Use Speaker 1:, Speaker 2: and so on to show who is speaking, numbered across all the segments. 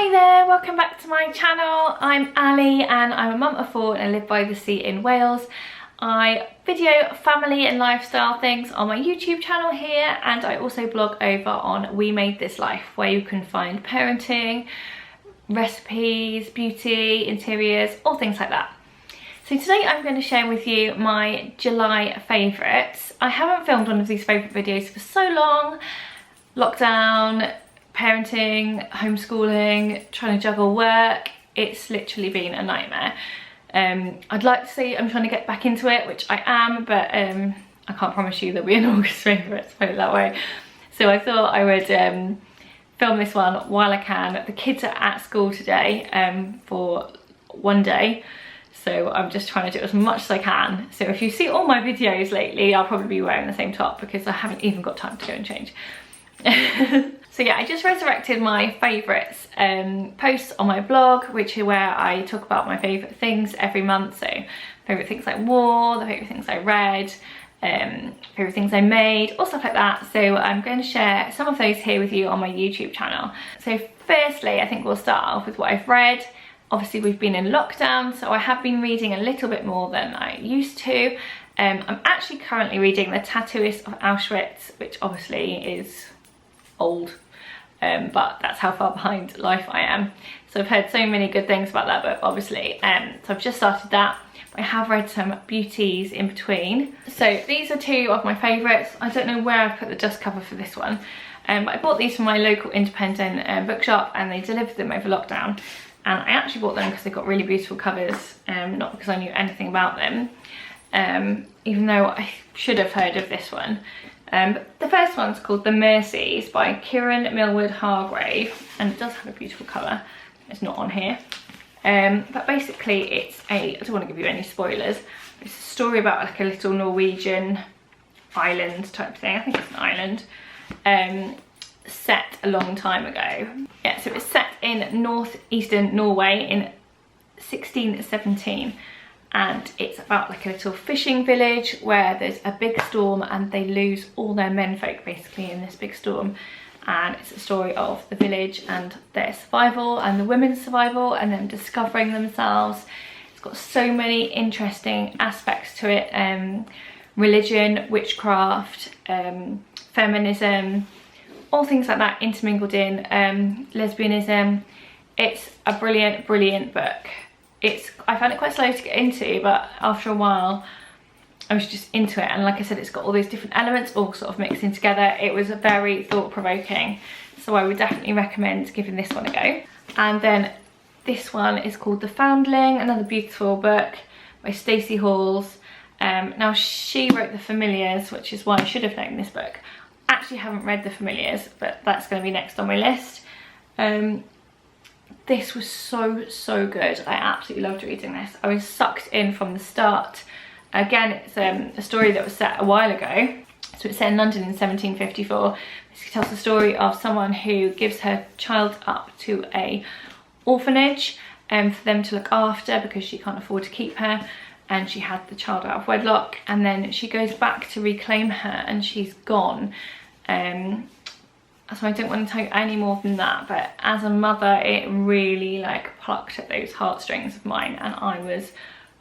Speaker 1: Hi there, welcome back to my channel. I'm Ali and I'm a mum of 4 and I live by the sea in Wales. I video family and lifestyle things on my YouTube channel here, and I also blog over on We Made This Life, where you can find parenting, recipes, beauty, interiors, all things like that. So today I'm going to share with you my July favourites. I haven't filmed one of these favourite videos for so long. Lockdown, parenting, homeschooling, trying to juggle work, it's literally been a nightmare. I'd like to say I'm trying to get back into it, which I am, but I can't promise you there'll be an August favourites, put it that way. So I thought I would film this one while I can. The kids are at school today for one day, so I'm just trying to do as much as I can. So if you see all my videos lately, I'll probably be wearing the same top because I haven't even got time to go and change. So yeah, I just resurrected my favourites posts on my blog, which is where I talk about my favourite things every month. So favourite things I wore, the favourite things I read, favourite things I made, all stuff like that. So I'm going to share some of those here with you on my YouTube channel. So firstly, I think we'll start off with what I've read. Obviously we've been in lockdown, so I have been reading a little bit more than I used to. I'm actually currently reading The Tattooist of Auschwitz, which obviously is old, but that's how far behind life I am. So I've heard so many good things about that book, obviously. So I've just started that. I have read some beauties in between. So these are two of my favourites. I don't know where I've put the dust cover for this one, but I bought these from my local independent bookshop, and they delivered them over lockdown. And I actually bought them because they got really beautiful covers, not because I knew anything about them, even though I should have heard of this one. But the first one's called The Mercies by Kieran Millward Hargrave, and it does have a beautiful cover. It's not on here. But basically it's I don't want to give you any spoilers. It's a story about like a little Norwegian island type thing. I think it's an island. Set a long time ago. Yeah, so it's set in northeastern Norway in 1617. And it's about like a little fishing village where there's a big storm and they lose all their menfolk basically in this big storm. And it's a story of the village and their survival and the women's survival and them discovering themselves. It's got so many interesting aspects to it. Religion, witchcraft, feminism, all things like that intermingled in, lesbianism. It's a brilliant, brilliant book. I found it quite slow to get into, but after a while I was just into it, and like I said, it's got all these different elements all sort of mixing together. It was very thought-provoking, so I would definitely recommend giving this one a go. And then this one is called The Foundling, another beautiful book by Stacey Halls. Now she wrote The Familiars, which is why I should have known this book. I actually haven't read The Familiars, but that's going to be next on my list. This was so good. I absolutely loved reading this. I was sucked in from the start. Again, it's a story that was set a while ago. So it's set in London in 1754. It tells the story of someone who gives her child up to a orphanage for them to look after because she can't afford to keep her, and she had the child out of wedlock, and then she goes back to reclaim her and she's gone. So I don't want to tell you any more than that, but as a mother it really like plucked at those heartstrings of mine, and I was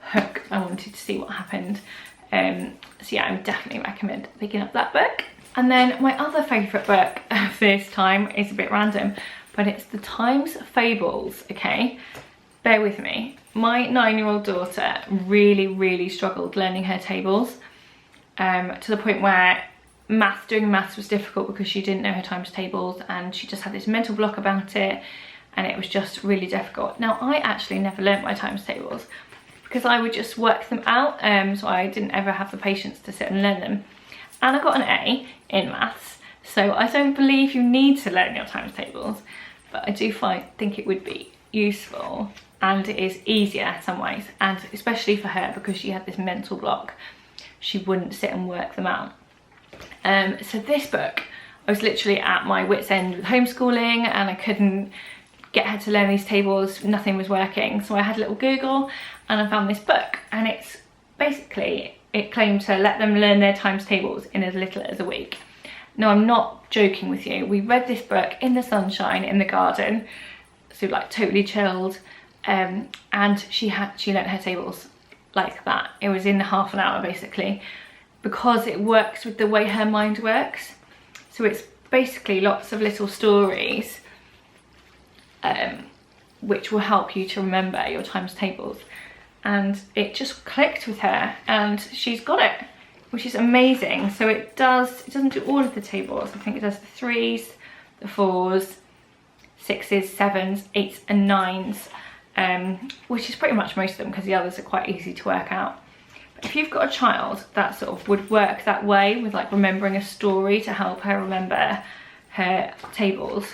Speaker 1: hooked. I wanted to see what happened. So yeah, I would definitely recommend picking up that book. And then my other favourite book of this time is a bit random, but it's The Times Fables. Okay, bear with me. My 9-year-old daughter really struggled learning her tables, to the point where doing maths was difficult because she didn't know her times tables, and she just had this mental block about it, and it was just really difficult. Now I actually never learnt my times tables because I would just work them out, so I didn't ever have the patience to sit and learn them. And I got an A in maths, so I don't believe you need to learn your times tables, but I do think it would be useful, and it is easier in some ways, and especially for her because she had this mental block. She wouldn't sit and work them out. So this book, I was literally at my wit's end with homeschooling, and I couldn't get her to learn these tables. Nothing was working, so I had a little Google and I found this book, and it's basically, it claimed to let them learn their times tables in as little as a week. No, I'm not joking with you. We read this book in the sunshine in the garden, so like totally chilled. And she learnt her tables like that. It was in half an hour basically, because it works with the way her mind works. So it's basically lots of little stories which will help you to remember your times tables. And it just clicked with her, and she's got it, which is amazing. So it doesn't do all of the tables. I think it does the 3s, the 4s, 6s, 7s, 8s and 9s, which is pretty much most of them, because the others are quite easy to work out. But if you've got a child that sort of would work that way, with like remembering a story to help her remember her tables,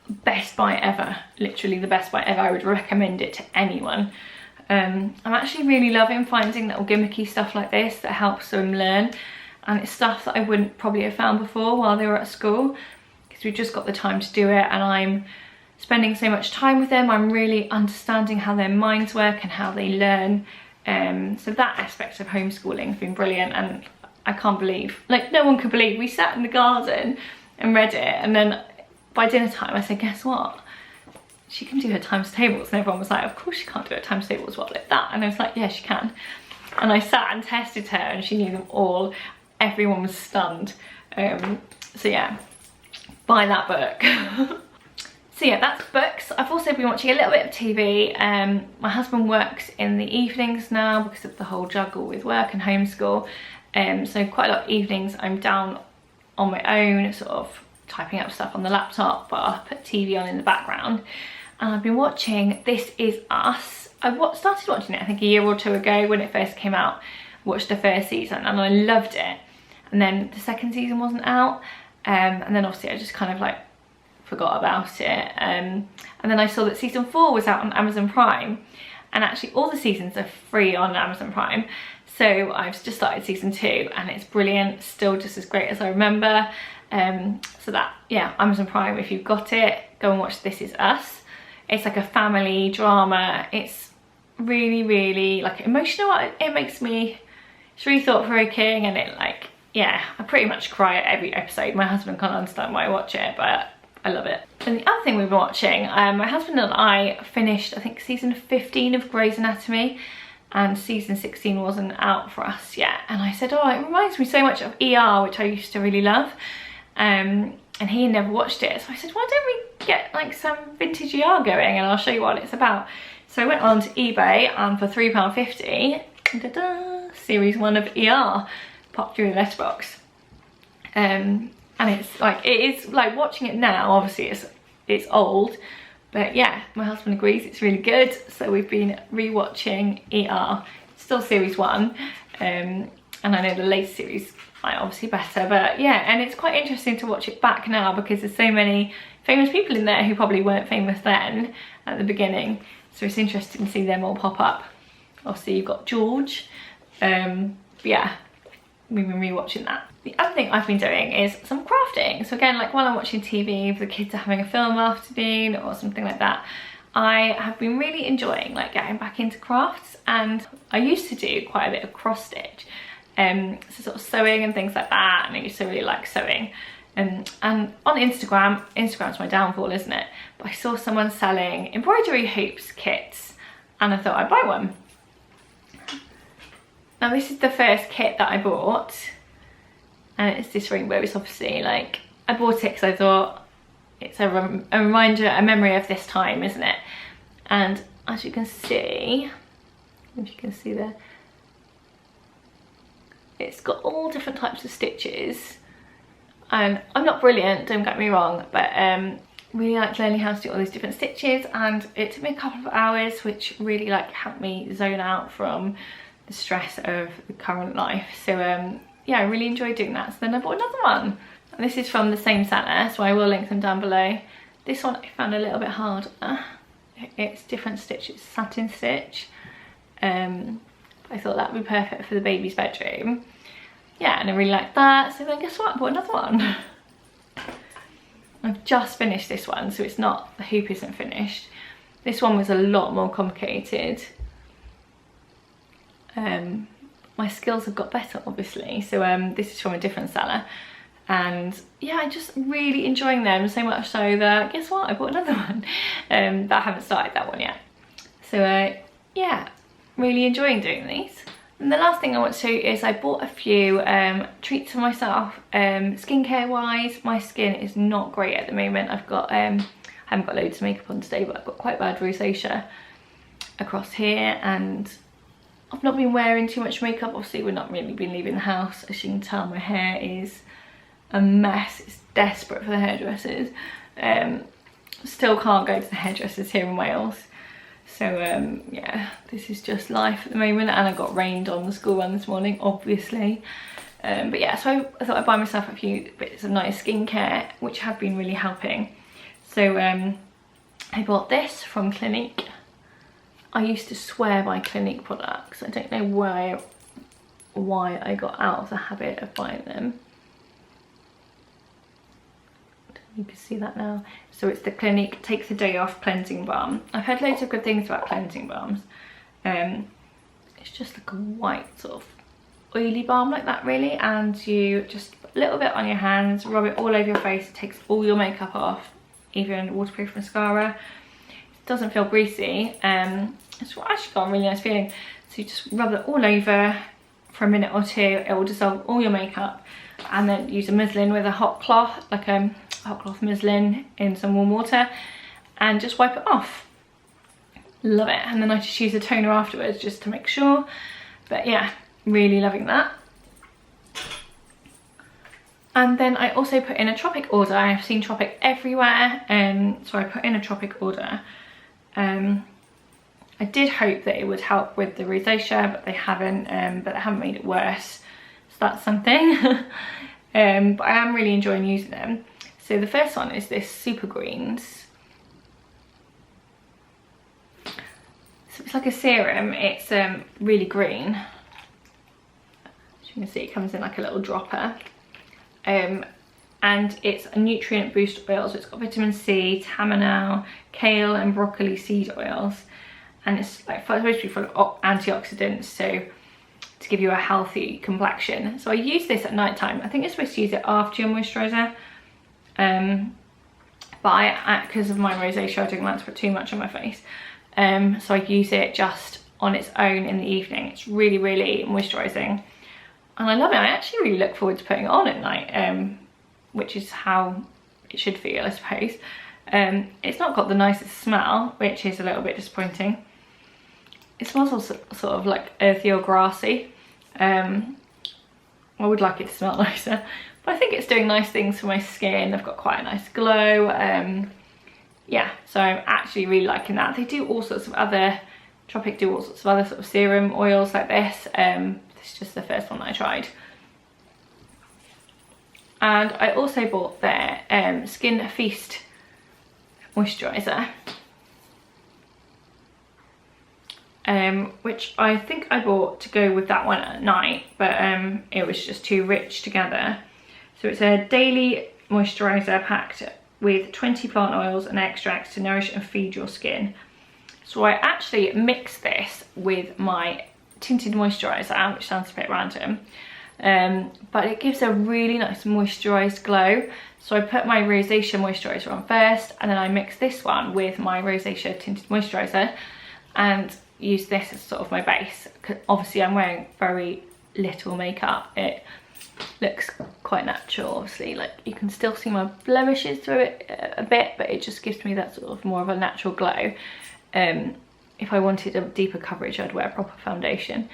Speaker 1: best buy ever, literally the best buy ever. I would recommend it to anyone. I'm actually really loving finding little gimmicky stuff like this that helps them learn, and it's stuff that I wouldn't probably have found before while they were at school, because we've just got the time to do it, and I'm spending so much time with them. I'm really understanding how their minds work and how they learn. So that aspect of homeschooling has been brilliant, and I can't believe, like no one could believe, we sat in the garden and read it, and then by dinner time I said, guess what? She can do her times tables. And everyone was like, of course she can't do her times tables, what, like that? And I was like, yeah, she can. And I sat and tested her, and she knew them all. Everyone was stunned. So yeah, buy that book. So yeah, that's books. I've also been watching a little bit of TV. My husband works in the evenings now because of the whole juggle with work and homeschool. So quite a lot of evenings I'm down on my own, sort of typing up stuff on the laptop, but I'll put TV on in the background. And I've been watching This Is Us. I started watching it I think a year or two ago when it first came out. Watched the first season and I loved it. And then the second season wasn't out. And then obviously I just kind of like forgot about it. And then I saw that season 4 was out on Amazon Prime. And actually all the seasons are free on Amazon Prime. So I've just started season 2 and it's brilliant. Still just as great as I remember. So that, yeah, Amazon Prime, if you've got it, go and watch This Is Us. It's like a family drama. It's really, really like emotional. It makes me, it's really thought-provoking, and it like, yeah, I pretty much cry at every episode. My husband can't understand why I watch it, but I love it. And the other thing we've been watching, my husband and I finished, I think, season 15 of Grey's Anatomy, and season 16 wasn't out for us yet. And I said, oh, it reminds me so much of ER, which I used to really love. And he never watched it, so I said, why don't we get like some vintage ER going, and I'll show you what it's about. So I went on to eBay, and for £3.50, series 1 of ER popped through the letterbox. And it's like, it is like watching it now, obviously it's old, but yeah, my husband agrees it's really good. So we've been rewatching ER, still series 1, and I know the latest series are obviously better, but yeah, and it's quite interesting to watch it back now because there's so many famous people in there who probably weren't famous then at the beginning. So it's interesting to see them all pop up. Obviously you've got George, but yeah, we've been rewatching that. The other thing I've been doing is some crafting. So again, like while I'm watching TV, if the kids are having a film afternoon or something like that, I have been really enjoying like getting back into crafts. And I used to do quite a bit of cross stitch, so sort of sewing and things like that, and I used to really like sewing. And on Instagram's my downfall, isn't it? But I saw someone selling embroidery hoops kits, and I thought I'd buy one. Now this is the first kit that I bought, and it's this rainbow. It's obviously like, I bought it because I thought it's a reminder, a memory of this time, isn't it? And as you can see, if you can see there, it's got all different types of stitches. And I'm not brilliant, don't get me wrong, but really like learning how to do all these different stitches, and it took me a couple of hours, which really like helped me zone out from the stress of the current life. So yeah, I really enjoyed doing that. So then I bought another one, and this is from the same seller, so I will link them down below. This one I found a little bit hard. It's different stitches, satin stitch. I thought that would be perfect for the baby's bedroom. Yeah, and I really like that. So then guess what? I bought another one. I've just finished this one, so it's not, the hoop isn't finished. This one was a lot more complicated. My skills have got better, obviously. So this is from a different seller. and yeah, I'm just really enjoying them, so much so that, guess what, I bought another one, but I haven't started that one yet. So yeah, really enjoying doing these. And the last thing I want to do is I bought a few treats for myself, skincare wise. My skin is not great at the moment. I've got I haven't got loads of makeup on today, but I've got quite bad rosacea across here, and I've not been wearing too much makeup. Obviously we've not really been leaving the house. As you can tell, my hair is a mess. It's desperate for the hairdressers. Still can't go to the hairdressers here in Wales. So yeah, this is just life at the moment, and I got rained on the school run this morning, obviously. But yeah, so I thought I'd buy myself a few bits of nice skincare, which have been really helping. So I bought this from Clinique. I used to swear by Clinique products. I don't know why I got out of the habit of buying them. You can see that now. So it's the Clinique Take the Day Off Cleansing Balm. I've heard loads of good things about cleansing balms. It's just like a white sort of oily balm like that really, and you just put a little bit on your hands, rub it all over your face. It takes all your makeup off, even waterproof mascara. It doesn't feel greasy. It's actually got a really nice feeling. So you just rub it all over for a minute or two. It will dissolve all your makeup, and then use a muslin with a hot cloth, like hot cloth muslin in some warm water, and just wipe it off. Love it. And then I just use a toner afterwards just to make sure. But yeah, really loving that. And then I also put in a Tropic order. I've seen Tropic everywhere, so I put in a Tropic order. I did hope that it would help with the rosacea, but they haven't made it worse, so that's something. But I am really enjoying using them. So the first one is this Super Greens. So it's like a serum. It's really green. As you can see, it comes in like a little dropper. And it's a nutrient boost oil. So it's got vitamin C, tamanal, kale and broccoli seed oils. And it's like supposed to be full of antioxidants, so to give you a healthy complexion. So I use this at night time. I think you're supposed to use it after your moisturiser. But because of my rosacea, I don't like to put too much on my face. So I use it just on its own in the evening. It's really, really moisturising. And I love it. I actually really look forward to putting it on at night, which is how it should feel, I suppose. It's not got the nicest smell, which is a little bit disappointing. It smells also sort of like earthy or grassy. I would like it to smell nicer, but I think it's doing nice things for my skin. I've got quite a nice glow. Yeah, so I'm actually really liking that. They do all sorts of other, Tropic do all sorts of other sort of serum oils like this. This is just the first one that I tried. And I also bought their Skin Feast moisturiser. Which I think I bought to go with that one at night, but it was just too rich together. So it's a daily moisturiser packed with 20 plant oils and extracts to nourish and feed your skin. So I actually mix this with my tinted moisturiser, which sounds a bit random, but it gives a really nice moisturised glow. So I put my rosacea moisturiser on first, and then I mix this one with my rosacea tinted moisturiser and use this as sort of my base. Obviously I'm wearing very little makeup. It looks quite natural, obviously, like you can still see my blemishes through it a bit, but it just gives me that sort of more of a natural glow. If I wanted a deeper coverage, I'd wear a proper foundation,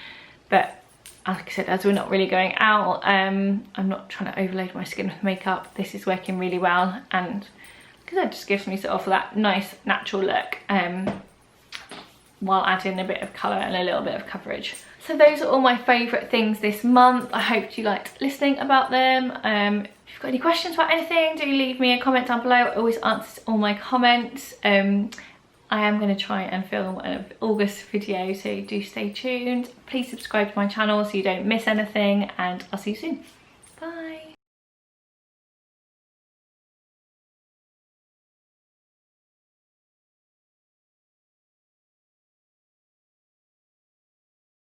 Speaker 1: but like I said, as we're not really going out, I'm not trying to overload my skin with makeup. This is working really well, and because it just gives me sort of that nice natural look, while adding a bit of colour and a little bit of coverage. So those are all my favourite things this month. I hope you liked listening about them. If you've got any questions about anything, do leave me a comment down below. I always answer all my comments. I am going to try and film an August video, so do stay tuned. Please subscribe to my channel so you don't miss anything, and I'll see you soon. Bye.